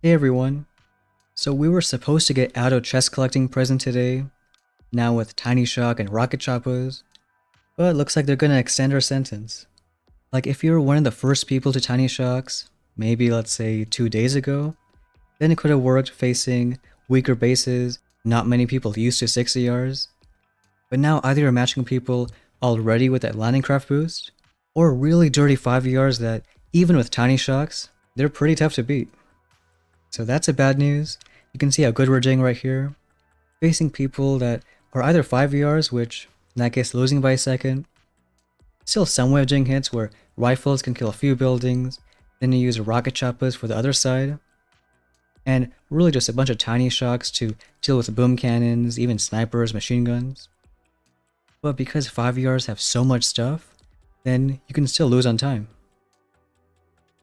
Hey everyone. So we were supposed to get out of chest collecting present today, now with Tiny Shock and Rocket Choppas, but it looks like they're gonna extend our sentence. Like if you were one of the first people to Tiny Shocks, maybe let's say 2 days ago, then it could have worked facing weaker bases, not many people used to 60Rs. But now either you're matching people already with that landing craft boost, or really dirty 5ERs that, even with Tiny Shocks, they're pretty tough to beat. So that's a bad news. You can see how good we're doing right here. Facing people that are either 5ERs, which in that case losing by a second, still some way of doing hits where rifles can kill a few buildings, then you use rocket choppas for the other side, and really just a bunch of tiny shocks to deal with boom cannons, even snipers, machine guns. But because 5ERs have so much stuff, then you can still lose on time.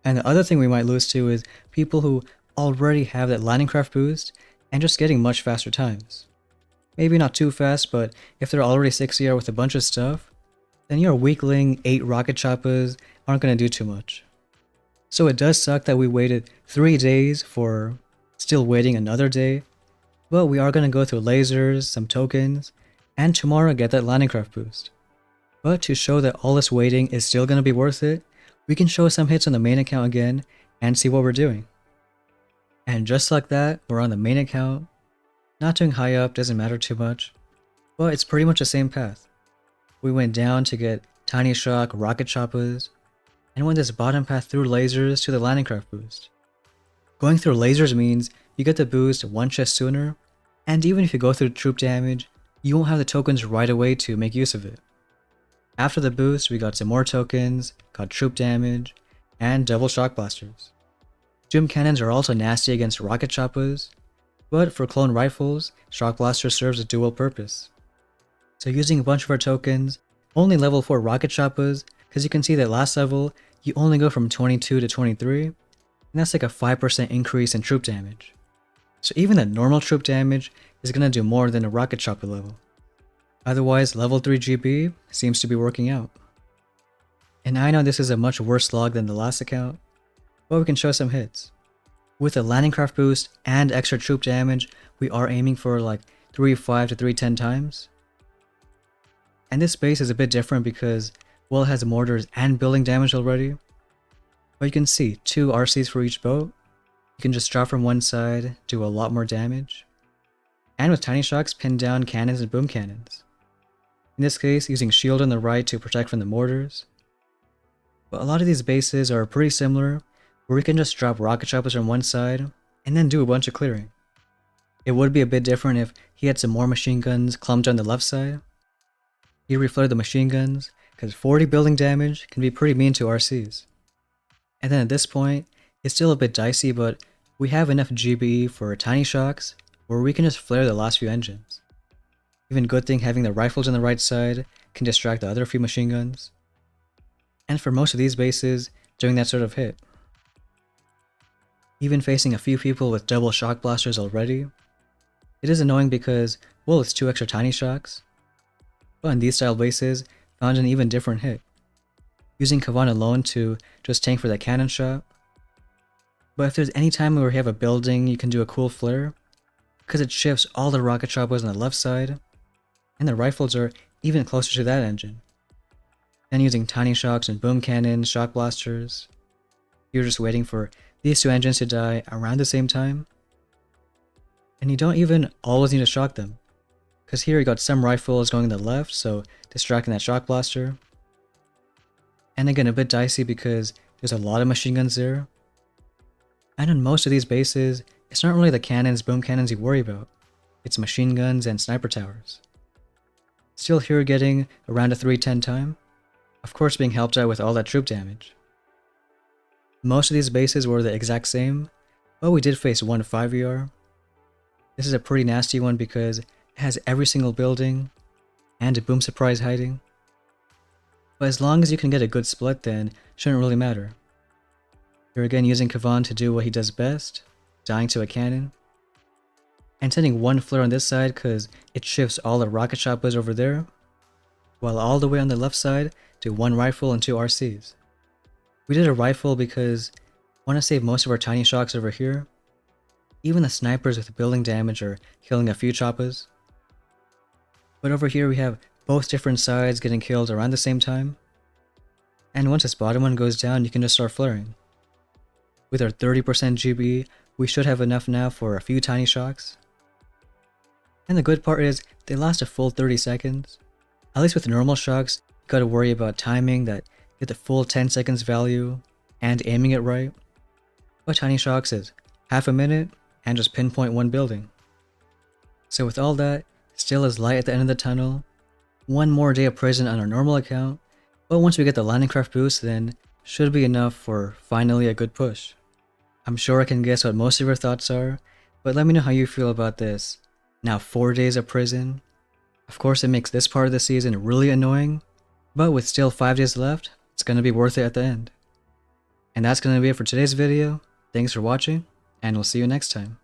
And the other thing we might lose to is people who already have that landing craft boost and just getting much faster times. Maybe not too fast, but if they're already 60R with a bunch of stuff, then your weakling 8 rocket choppas aren't going to do too much. So it does suck that we waited 3 days for still waiting another day, but we are going to go through lasers, some tokens, and tomorrow get that landing craft boost. But to show that all this waiting is still going to be worth it, we can show some hits on the main account again and see what we're doing. And just like that, we're on the main account. Not doing high up doesn't matter too much, but it's pretty much the same path. We went down to get Tiny Shock, Rocket Choppas, and went this bottom path through lasers to the landing craft boost. Going through lasers means you get the boost one chest sooner, and even if you go through troop damage, you won't have the tokens right away to make use of it. After the boost, we got some more tokens, got troop damage, and double shock blasters. Doom cannons are also nasty against rocket choppas, but for clone rifles, shock blaster serves a dual purpose. So using a bunch of our tokens, only level 4 rocket choppas, because you can see that last level, you only go from 22 to 23, and that's like a 5% increase in troop damage. So even the normal troop damage is going to do more than a rocket chopper level. Otherwise, level 3 GB seems to be working out. And I know this is a much worse log than the last account, but we can show some hits. With a landing craft boost and extra troop damage, we are aiming for like 3.5 to 3.10 times. And this base is a bit different because, well, it has mortars and building damage already. But you can see 2 RCs for each boat. You can just drop from one side, do a lot more damage. And with tiny shocks, pin down cannons and boom cannons. In this case, using shield on the right to protect from the mortars. But a lot of these bases are pretty similar, where we can just drop rocket choppers from one side, and then do a bunch of clearing. It would be a bit different if he had some more machine guns clumped on the left side. He reflooded the machine guns, because 40 building damage can be pretty mean to RCs. And then at this point, it's still a bit dicey, but we have enough GBE for tiny shocks, where we can just flare the last few engines. Even good thing having the rifles on the right side can distract the other few machine guns. And for most of these bases, doing that sort of hit. Even facing a few people with double shock blasters already, it is annoying because, well, it's 2 extra tiny shocks. But in these style bases, found an even different hit. Using Kavan alone to just tank for that cannon shot. But if there's any time where you have a building, you can do a cool flare, because it shifts all the rocket choppers on the left side, and the rifles are even closer to that engine. Then using tiny shocks and boom cannons, shock blasters, you're just waiting for these 2 engines to die around the same time. And you don't even always need to shock them, because here you got some rifles going to the left, so distracting that shock blaster. And again, a bit dicey because there's a lot of machine guns there. And in most of these bases, it's not really the cannons, boom cannons you worry about. It's machine guns and sniper towers. Still here getting around a 310 time, of course being helped out with all that troop damage. Most of these bases were the exact same, but we did face one 5ER. This is a pretty nasty one because it has every single building, and a boom surprise hiding. But as long as you can get a good split, then shouldn't really matter. You're again using Kavan to do what he does best, dying to a cannon, and sending one flare on this side because it shifts all the rocket choppas over there, while all the way on the left side do 1 rifle and 2 RCs. We did a rifle because I want to save most of our tiny shocks over here, Even the snipers with building damage are killing a few Choppas. But over here we have both different sides getting killed around the same time. And once this bottom one goes down, you can just start flaring. With our 30% GB, we should have enough now for a few tiny shocks. And the good part is, they last a full 30 seconds. At least with normal shocks, you gotta worry about timing that get the full 10 seconds value and aiming it right. But tiny shocks is half a minute and just pinpoint one building. So with all that, still is light at the end of the tunnel. One more day of prison on our normal account, but once we get the landing craft boost, then should be enough for finally a good push. I'm sure I can guess what most of your thoughts are, but let me know how you feel about this. Now 4 days of prison. Of course it makes this part of the season really annoying, but with still 5 days left, it's gonna be worth it at the end. And that's gonna be it for today's video. Thanks for watching, and we'll see you next time.